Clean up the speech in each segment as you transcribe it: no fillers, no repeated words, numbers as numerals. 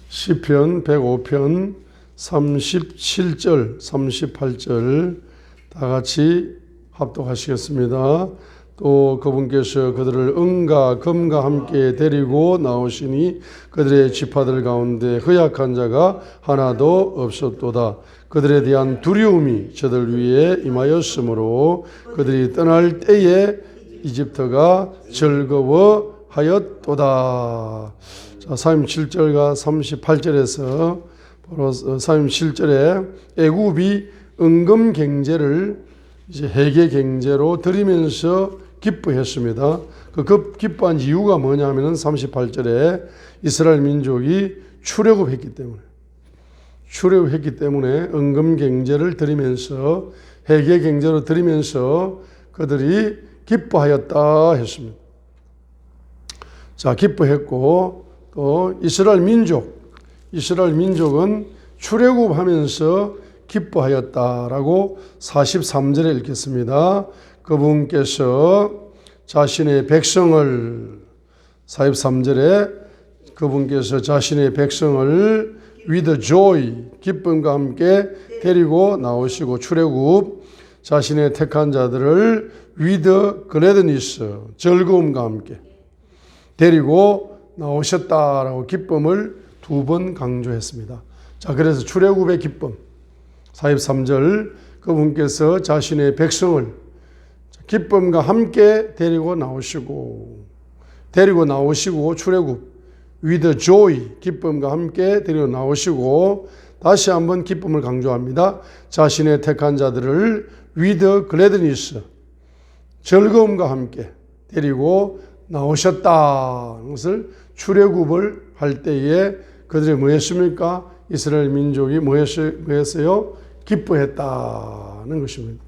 시편 105편 37절, 38절 다 같이 합독하시겠습니다. 또 그분께서 그들을 은과 금과 함께 데리고 나오시니 그들의 지파들 가운데 허약한 자가 하나도 없었도다. 그들에 대한 두려움이 저들 위에 임하였으므로 그들이 떠날 때에 이집트가 즐거워하였도다. 자, 37절과 38절에서 바로 37절에 애굽이 은금 경제를 이제 회개 경제로 드리면서 기뻐했습니다. 그 기뻐한 이유가 뭐냐면은 38절에 이스라엘 민족이 출애굽했기 때문에 은금 경제를 드리면서 회개 경제로 드리면서 그들이 기뻐하였다 했습니다. 자, 기뻐했고 또 이스라엘 민족은 출애굽하면서 기뻐하였다라고 43절에 읽겠습니다. 그분께서 자신의 백성을 43절에 그분께서 자신의 백성을 with joy 기쁨과 함께 데리고 나오시고 출애굽 자신의 택한 자들을 with gladness 즐거움과 함께 데리고 나오셨다라고 기쁨을 두 번 강조했습니다. 자, 그래서 출애굽의 기쁨 43절 그분께서 자신의 백성을 기쁨과 함께 데리고 나오시고 출애굽 with joy 기쁨과 함께 데리고 나오시고 다시 한번 기쁨을 강조합니다. 자신의 택한 자들을 with gladness 즐거움과 함께 데리고 나오셨다는 것을 출애굽을 할 때에 그들이 뭐 했습니까? 이스라엘 민족이 뭐 했어요? 기뻐했다는 것입니다.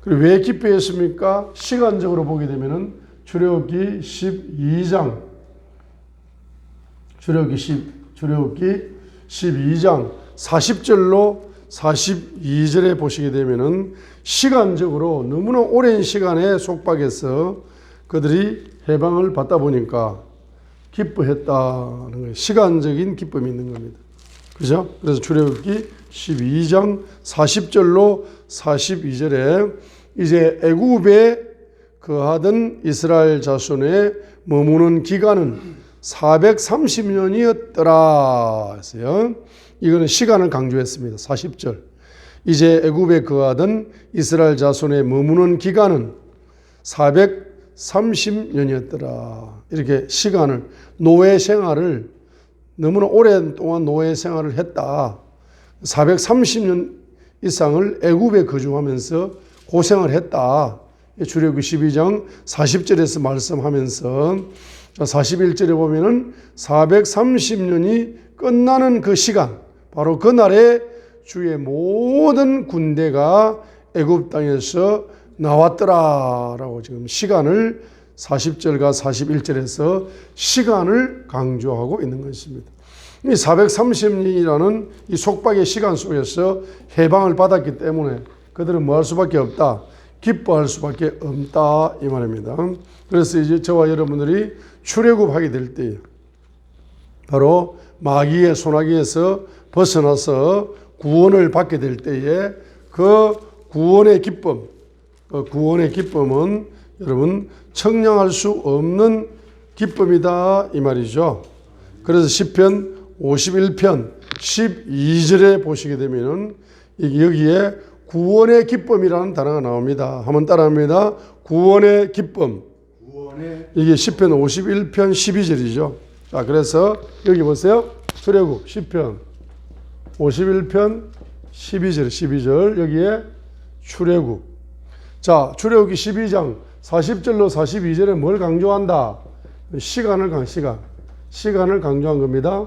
그리고 왜 기뻐했습니까? 시간적으로 보게 되면은 출애굽기 12장 40절로 42절에 보시게 되면은 시간적으로 너무나 오랜 시간에 속박해서 그들이 해방을 받다 보니까 기뻐했다는 거예요. 시간적인 기쁨이 있는 겁니다. 그죠? 그래서 출애굽기 12장 40절로 42절에 이제 애굽에 거하던 이스라엘 자손의 머무는 기간은 430년이었더라 했어요. 이거는 시간을 강조했습니다. 40절. 이제 애굽에 거하던 이스라엘 자손의 머무는 기간은 430년이었더라. 이렇게 시간을 노예 생활을 너무나 오랫동안 노예 생활을 했다. 430년 이상을 애굽에 거주하면서 고생을 했다. 출애굽기 12장 40절에서 말씀하면서 41절에 보면은 430년이 끝나는 그 시간, 바로 그날에 주의 모든 군대가 애굽 땅에서 나왔더라라고 지금 시간을 40절과 41절에서 시간을 강조하고 있는 것입니다. 이 430년이라는 이 속박의 시간 속에서 해방을 받았기 때문에 그들은 뭐 할 수밖에 없다. 기뻐할 수밖에 없다 이 말입니다. 그래서 이제 저와 여러분들이 출애굽하게 될 때 바로 마귀의 손아귀에서 벗어나서 구원을 받게 될 때에 그 구원의 기쁨은 여러분 청량할 수 없는 기쁨이다 이 말이죠. 그래서 시편 51편 12절에 보시게 되면은 여기에 구원의 기쁨이라는 단어가 나옵니다. 한번 따라합니다. 구원의 기쁨. 이게 시편 51편 12절이죠. 자, 그래서 여기 보세요. 출애굽 시편 51편 12절 여기에 출애굽. 자, 출애굽기 12장 40절로 42절에 뭘 강조한다? 시간을 강조한 겁니다.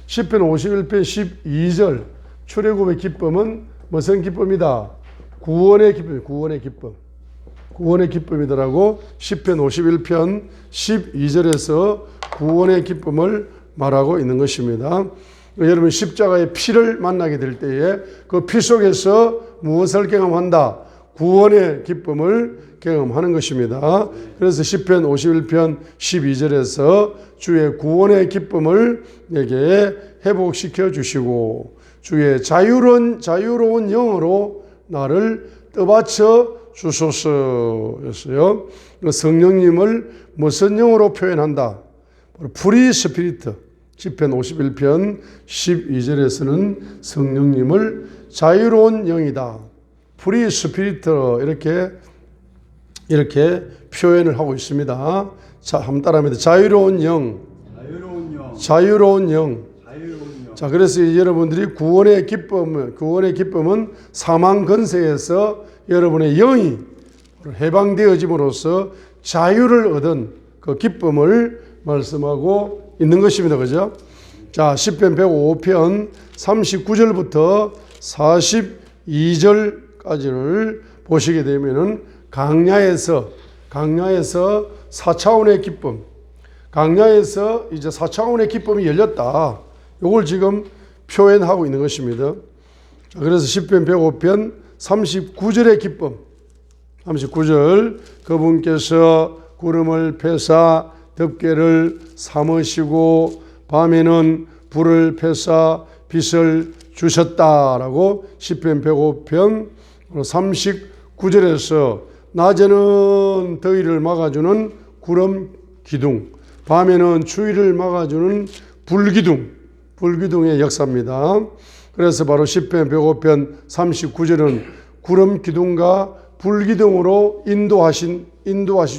시편 51편 12절 출애굽의 기쁨은 무슨 기쁨이다? 구원의 기쁨이더라고. 시편 51편 12절에서 구원의 기쁨을 말하고 있는 것입니다. 여러분 십자가의 피를 만나게 될 때에 그 피 속에서 무엇을 경험한다? 구원의 기쁨을 경험하는 것입니다. 그래서 시편 51편 12절에서 주의 구원의 기쁨을 내게 회복시켜 주시고 주의 자유로운 영으로 나를 떠받쳐 주소서였어요. 성령님을 무슨 영으로 표현한다? 프리 스피리트. 시편 51편 12절에서는 성령님을 자유로운 영이다. 프리 스피리트 이렇게 표현을 하고 있습니다. 자, 한번 따라합니다. 자유로운 영. 자유로운 영. 자, 그래서 여러분들이 구원의 기쁨은 사망 권세에서 여러분의 영이 해방되어짐으로써 자유를 얻은 그 기쁨을 말씀하고 있는 것입니다. 그죠? 자, 시편 105편 39절부터 42절까지를 보시게 되면은 강야에서 4차원의 기쁨, 강야에서 이제 4차원의 기쁨이 열렸다. 이걸 지금 표현하고 있는 것입니다. 자, 그래서 시편 105편 39절의 기쁨, 39절 그분께서 구름을 펴사 덮개를 삼으시고 밤에는 불을 펴사 빛을 주셨다라고 시편 105편 39절에서 낮에는 더위를 막아주는 구름 기둥, 밤에는 추위를 막아주는 불기둥의 역사입니다. 그래서 바로 시편 105편 39절은 구름 기둥과 불기둥으로 인도하시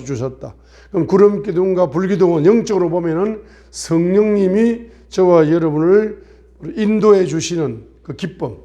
주셨다. 그럼 구름 기둥과 불기둥은 영적으로 보면은 성령님이 저와 여러분을 인도해 주시는 그 기쁨,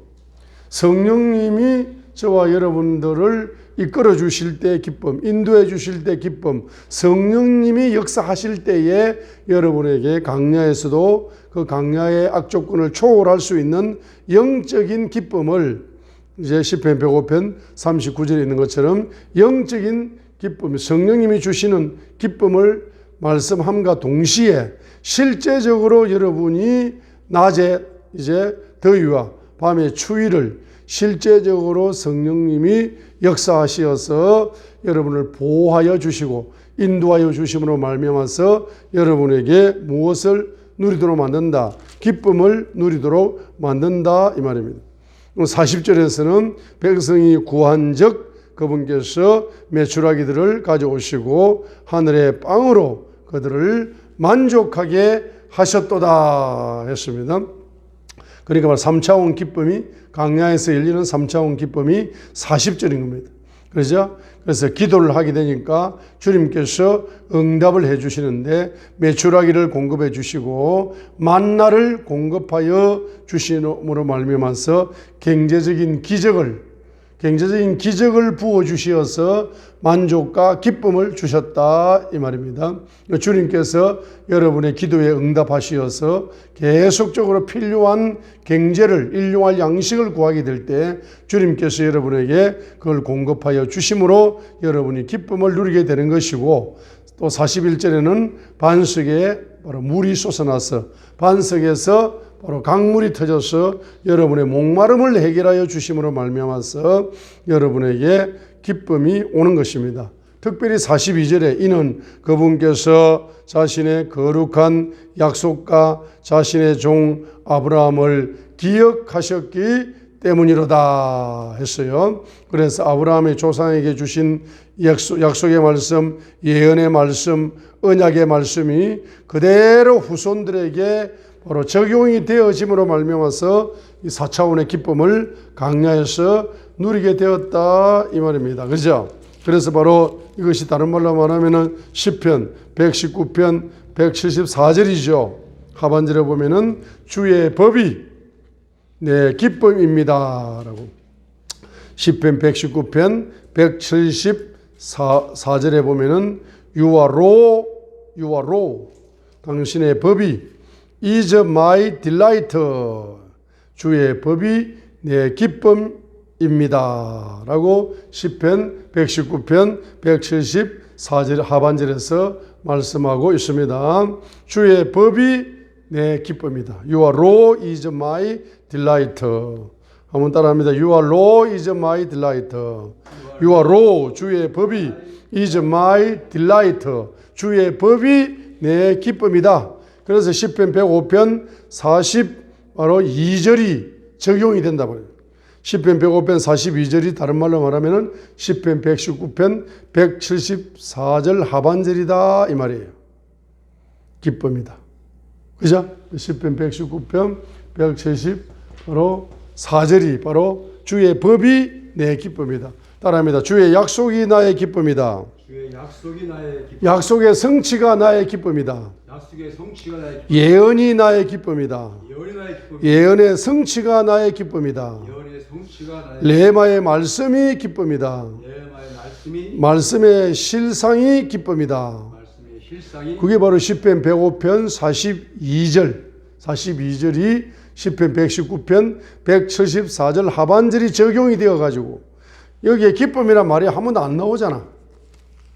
성령님이 저와 여러분들을 이끌어 주실 때의 기쁨, 인도해 주실 때의 기쁨, 성령님이 역사하실 때에 여러분에게 강야에서도 그 강야의 악조건을 초월할 수 있는 영적인 기쁨을 이제 시편 105편 39절에 있는 것처럼 영적인 기쁨, 성령님이 주시는 기쁨을 말씀함과 동시에 실제적으로 여러분이 낮에 이제 더위와 밤의 추위를 실제적으로 성령님이 역사하시어서 여러분을 보호하여 주시고 인도하여 주심으로 말미암아서 여러분에게 무엇을 누리도록 만든다? 기쁨을 누리도록 만든다 이 말입니다. 40절에서는 백성이 구한 적 그분께서 메추라기들을 가져오시고 하늘의 빵으로 그들을 만족하게 하셨도다 했습니다. 그러니까 3차원 기쁨이 강야에서 열리는 3차원 기쁨이 40절인 겁니다. 그렇죠? 그래서 기도를 하게 되니까 주님께서 응답을 해 주시는데 메추라기를 공급해 주시고 만나를 공급하여 주심으로 말미암아서 경제적인 기적을 부어 주시어서 만족과 기쁨을 주셨다 이 말입니다. 주님께서 여러분의 기도에 응답하시어서 계속적으로 필요한 경제를 일용할 양식을 구하게 될 때 주님께서 여러분에게 그걸 공급하여 주심으로 여러분이 기쁨을 누리게 되는 것이고 또 41절에는 반석에 바로 물이 솟아나서 반석에서 바로 강물이 터져서 여러분의 목마름을 해결하여 주심으로 말미암아서 여러분에게 기쁨이 오는 것입니다. 특별히 42절에 이는 그분께서 자신의 거룩한 약속과 자신의 종 아브라함을 기억하셨기 때문이로다 했어요. 그래서 아브라함의 조상에게 주신 약속의 말씀, 예언의 말씀, 언약의 말씀이 그대로 후손들에게 바로 적용이 되어짐으로 말미암아서 이 4차원의 기쁨을 강야에서 누리게 되었다 이 말입니다. 그렇죠? 그래서 바로 이것이 다른 말로 말하면은 시편 119편 174절이죠. 하반절에 보면은 주의 법이 내 기쁨입니다라고. 시편 119편 174절에 보면은 You are law 당신의 법이 is my delight. 주의 법이 내 기쁨입니다. 라고 시편 119편 174절 하반절에서 말씀하고 있습니다. 주의 법이 내 기쁨이다. Your law is my delight. 한번 따라합니다. Your law is my delight. Your law, 주의 법이 is my delight. 주의 법이 내 기쁨이다. 그래서 시편 105편 40 바로 2절이 적용이 된다 말이에요. 시편 105편 42절이 다른 말로 말하면은 시편 119편 174절 하반절이다 이 말이에요. 기쁨이다. 그죠? 시편 119편 170 바로 4절이 바로 주의 법이 내 기쁨이다. 따라합니다. 주의 약속이 나의 기쁨이다. 주의 약속이 나의 기쁨. 약속의 성취가 나의 기쁨이다. 약속의 성취가 나의 기쁨. 예언이 나의 기쁨이다. 예언이 나의 기쁨. 예언의 성취가 나의 기쁨이다. 예언의 성취가 나의 레마의 말씀이 기쁨이다. 레마의 말씀이 말씀의 실상이 기쁨이다. 말씀의 실상이 그게 바로 시편 105편 42절 42절이 시편 119편 174절 하반절이 적용이 되어 가지고 여기에 기쁨이란 말이 한 번도 안 나오잖아.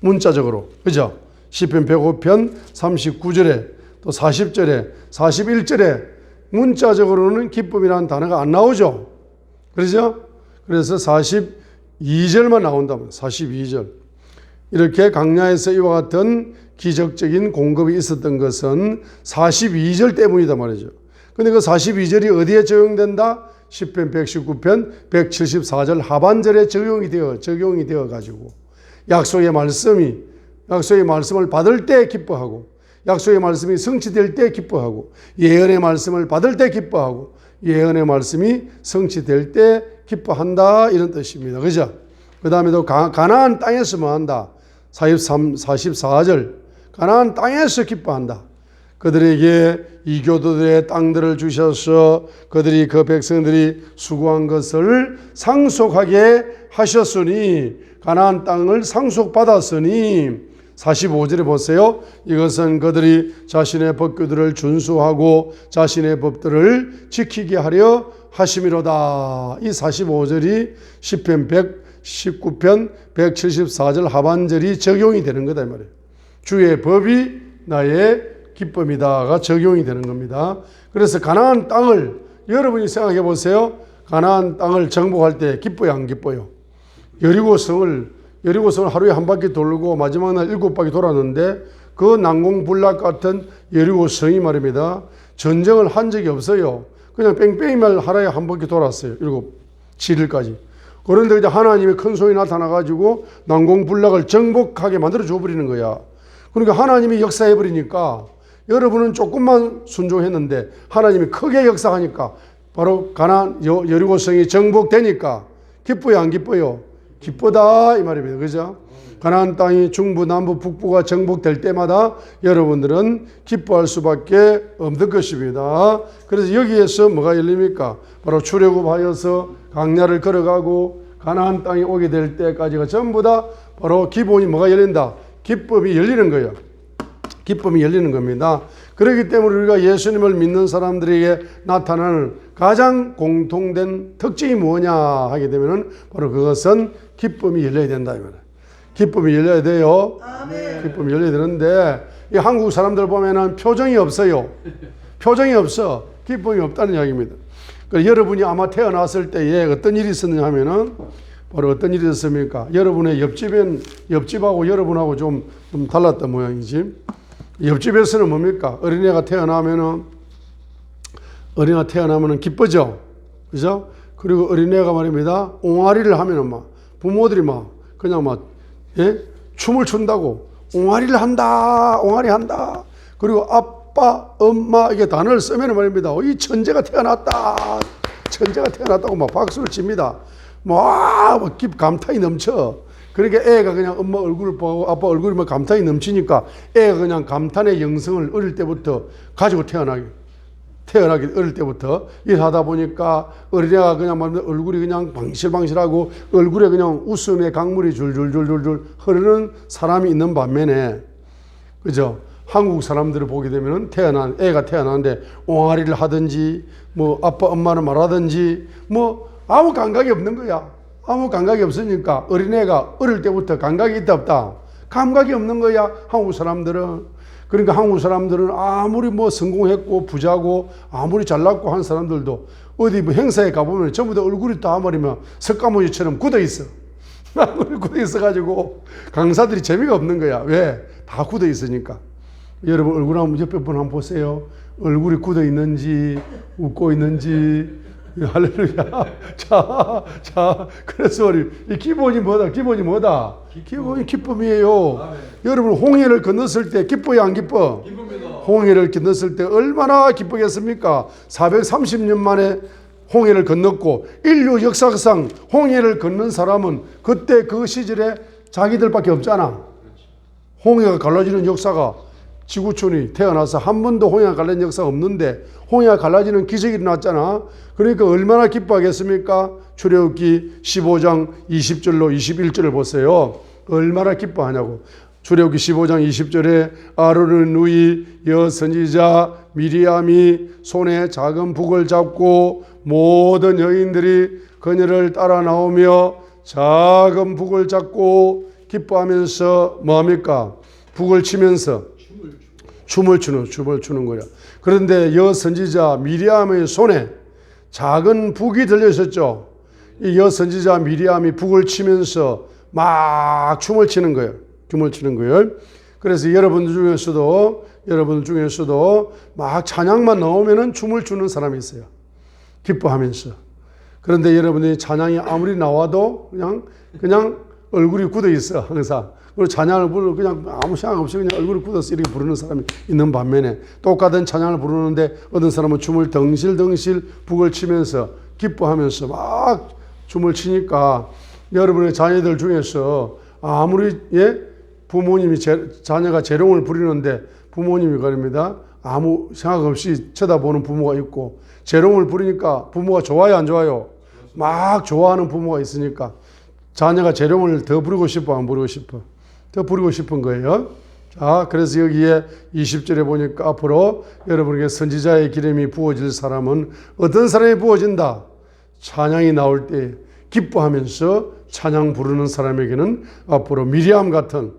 문자적으로. 그죠? 시편 105편 39절에 또 40절에 41절에 문자적으로는 기쁨이라는 단어가 안 나오죠. 그렇죠? 그래서 42절만 나온다면 42절. 이렇게 강야에서 이와 같은 기적적인 공급이 있었던 것은 42절 때문이다 말이죠. 근데 그 42절이 어디에 적용된다? 시편 119편 174절 하반절에 적용이 되어 가지고 약속의 말씀을 받을 때 기뻐하고 약속의 말씀이 성취될 때 기뻐하고 예언의 말씀을 받을 때 기뻐하고 예언의 말씀이 성취될 때 기뻐한다 이런 뜻입니다. 그죠? 그 다음에도 가나안 땅에서 뭐 한다? 44절 가나안 땅에서 기뻐한다. 그들에게 이교도들의 땅들을 주셔서 그들이 그 백성들이 수고한 것을 상속하게 하셨으니 가나안 땅을 상속받았으니 45절에 보세요. 이것은 그들이 자신의 법규들을 준수하고 자신의 법들을 지키게 하려 하심이로다. 이 45절이 시편 119편 174절 하반절이 적용이 되는 거다 이 말이에요. 주의 법이 나의 기쁨이다가 적용이 되는 겁니다. 그래서 가나안 땅을 여러분이 생각해 보세요. 가나안 땅을 정복할 때 기뻐요, 안 기뻐요? 여리고성을 하루에 한 바퀴 돌고 마지막 날 7바퀴 돌았는데 그 난공불락 같은 여리고성이 말입니다. 전쟁을 한 적이 없어요. 그냥 뺑뺑이만 하루에 한 바퀴 돌았어요. 7일까지. 그런데 이제 하나님의 큰 손이 나타나가지고 난공불락을 정복하게 만들어 줘버리는 거야. 그러니까 하나님이 역사해 버리니까 여러분은 조금만 순종했는데 하나님이 크게 역사하니까 바로 여리고성이 정복되니까 기뻐요, 안 기뻐요? 기쁘다 이 말입니다. 그죠? 가나안 땅이 중부, 남부, 북부가 정복될 때마다 여러분들은 기뻐할 수밖에 없는 것입니다. 그래서 여기에서 뭐가 열립니까? 바로 출애굽하여서 광야를 걸어가고 가나안 땅에 오게 될 때까지가 전부 다 바로 기본이 뭐가 열린다? 기쁨이 열리는 거예요. 기쁨이 열리는 겁니다. 그렇기 때문에 우리가 예수님을 믿는 사람들에게 나타나는 가장 공통된 특징이 뭐냐 하게 되면은 바로 그것은 기쁨이 열려야 된다. 기쁨이 열려야 돼요. 아멘. 기쁨이 열려야 되는데 이 한국 사람들 보면은 표정이 없어요. 표정이 없어. 기쁨이 없다는 이야기입니다. 그러니까 여러분이 아마 태어났을 때에 어떤 일이 있었느냐 하면은 바로 어떤 일이 있었습니까? 여러분의 옆집하고 여러분하고 좀 달랐던 모양이지. 옆집에서는 뭡니까? 어린애가 태어나면은 기쁘죠? 그죠? 그리고 어린애가 말입니다. 옹알이를 하면은 부모들이 그냥 춤을 춘다고 옹알이를 한다. 옹알이 한다. 그리고 아빠, 엄마 이게 단어를 쓰면 말입니다. 이 천재가 태어났다. 천재가 태어났다고 박수를 칩니다. 감탄이 넘쳐. 그러니까 애가 그냥 엄마 얼굴을 보고 아빠 얼굴이 감탄이 넘치니까 애가 그냥 감탄의 영성을 어릴 때부터 가지고 태어나기 어릴 때부터 일하다 보니까 어린애가 그냥 얼굴이 그냥 방실방실하고 얼굴에 그냥 웃음의 강물이 줄줄줄줄줄 흐르는 사람이 있는 반면에 그죠? 한국 사람들을 보게 되면은 애가 태어나는데 옹알이를 하든지 아빠 엄마는 말하든지 아무 감각이 없는 거야. 아무 감각이 없으니까 어린애가 어릴 때부터 감각이 있다 없다? 감각이 없는 거야. 한국 사람들은. 그러니까 한국 사람들은 아무리 뭐 성공했고 부자고 아무리 잘났고 한 사람들도 어디 뭐 행사에 가보면 전부 다 얼굴이 다 말이면 석가모니처럼 굳어 있어. 얼굴이 굳어 있어가지고 강사들이 재미가 없는 거야. 왜? 다 굳어 있으니까. 여러분 얼굴 한번 옆에 분 한번 보세요. 얼굴이 굳어 있는지 웃고 있는지. 할렐루야. 자, 그래서 우리 이 기본이 뭐다? 기본이 기쁨이에요. 아멘. 여러분 홍해를 건넜을 때 기뻐요, 안 기뻐? 기쁩니다. 홍해를 건넜을 때 얼마나 기쁘겠습니까? 430년 만에 홍해를 건넜고 인류 역사상 홍해를 건넌 사람은 그때 그 시절에 자기들밖에 없잖아. 홍해가 갈라지는 역사가 지구촌이 태어나서 한 번도 홍해가 갈라진 역사가 없는데 홍해가 갈라지는 기적이 일어났잖아. 그러니까 얼마나 기뻐하겠습니까? 출애굽기 15장 20절로 21절을 보세요. 얼마나 기뻐하냐고. 출애굽기 15장 20절에 아론의 누이 여선지자 미리암이 손에 작은 북을 잡고 모든 여인들이 그녀를 따라 나오며 작은 북을 잡고 기뻐하면서 뭐합니까? 북을 치면서 춤을 추는 거야. 그런데 여선지자 미리암의 손에 작은 북이 들려 있었죠. 이 여선지자 미리암이 북을 치면서 막 춤을 추는 거예요. 그래서 여러분들 중에서도 막 찬양만 나오면은 춤을 추는 사람이 있어요. 기뻐하면서. 그런데 여러분들이 찬양이 아무리 나와도 그냥 얼굴이 굳어 있어, 항상. 그리고 찬양을 부르고 그냥 아무 생각 없이 그냥 얼굴이 굳어서 이렇게 부르는 사람이 있는 반면에 똑같은 찬양을 부르는데 어떤 사람은 춤을 덩실덩실 북을 치면서 기뻐하면서 막 춤을 추니까 여러분의 자녀들 중에서 아무리 부모님이 자녀가 재롱을 부리는데 부모님이 그럽니다. 아무 생각 없이 쳐다보는 부모가 있고 재롱을 부리니까 부모가 좋아요, 안 좋아요? 막 좋아하는 부모가 있으니까 자녀가 재롱을 더 부리고 싶어, 안 부리고 싶어? 더 부리고 싶은 거예요. 자, 그래서 여기에 20절에 보니까 앞으로 여러분에게 선지자의 기름이 부어질 사람은 어떤 사람이 부어진다? 찬양이 나올 때 기뻐하면서 찬양 부르는 사람에게는 앞으로 미리암 같은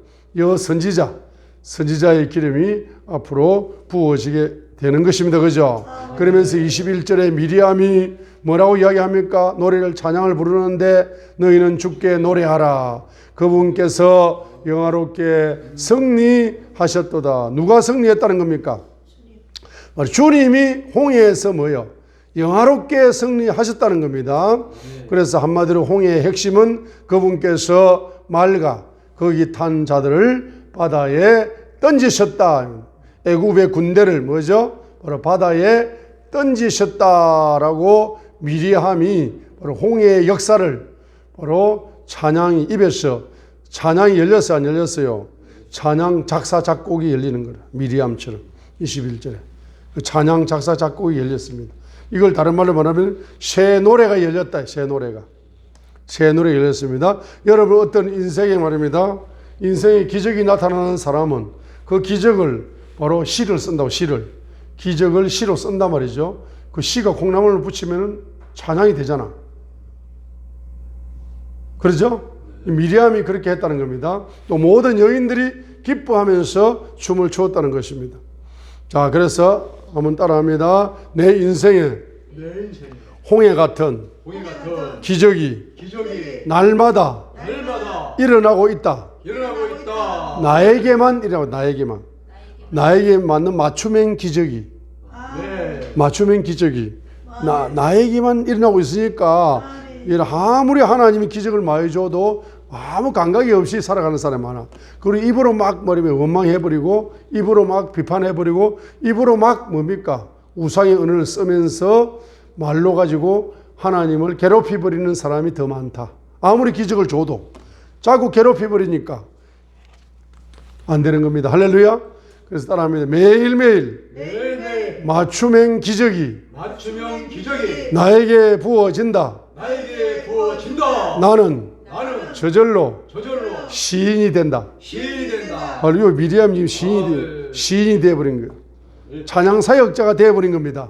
선지자의 기름이 앞으로 부어지게 되는 것입니다. 그죠? 그러면서 21절에 미리암이 뭐라고 이야기합니까? 노래를 찬양을 부르는데 너희는 주께 노래하라. 그분께서 영화롭게 승리하셨도다. 누가 승리했다는 겁니까? 주님이 홍해에서 뭐요? 영화롭게 승리하셨다는 겁니다. 그래서 한마디로 홍해의 핵심은 그분께서 말과 거기 탄 자들을 바다에 던지셨다. 애굽의 군대를 뭐죠? 바로 바다에 던지셨다라고 미리암이 바로 홍해의 역사를 바로 찬양이 입에서 찬양이 열렸어요, 안 열렸어요? 찬양 작사 작곡이 열리는 거예요. 미리암처럼 21절에 그 찬양 작사 작곡이 열렸습니다. 이걸 다른 말로 말하면 새 노래가 열렸다. 새 노래가 열렸습니다. 여러분 어떤 인생에 말입니다. 인생의 기적이 나타나는 사람은 그 기적을 바로 시를 쓴다고. 기적을 시로 쓴단 말이죠. 그 시가 콩나물을 붙이면 찬양이 되잖아. 그렇죠? 미리암이 그렇게 했다는 겁니다. 또 모든 여인들이 기뻐하면서 춤을 추었다는 것입니다. 자, 그래서 한번 따라합니다. 내 인생에 홍해 같은 기적이 날마다 일어나고 있다. 나에게만 일어나고, 나에게 맞는 맞춤행 기적이 나에게만 일어나고 있으니까 아무리 하나님이 기적을 많이 줘도 아무 감각이 없이 살아가는 사람이 많아. 그리고 입으로 막 원망해버리고 입으로 막 비판해버리고 입으로 막 뭡니까? 우상의 은혜를 쓰면서 말로 가지고 하나님을 괴롭혀버리는 사람이 더 많다. 아무리 기적을 줘도 자꾸 괴롭혀버리니까 안 되는 겁니다. 할렐루야. 그래서 따라합니다. 매일매일 맞춤형 기적이 나에게 부어진다. 나는 저절로 시인이 된다. 바로 미리암이 시인이 되어버린 거예요. 찬양 사역자가 되어버린 겁니다.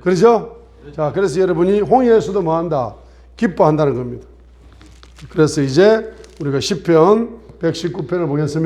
그렇죠? 자, 그래서 여러분이 홍해에서도 뭐한다? 기뻐한다는 겁니다. 그래서 이제 우리가 시편 119편을 보겠습니다.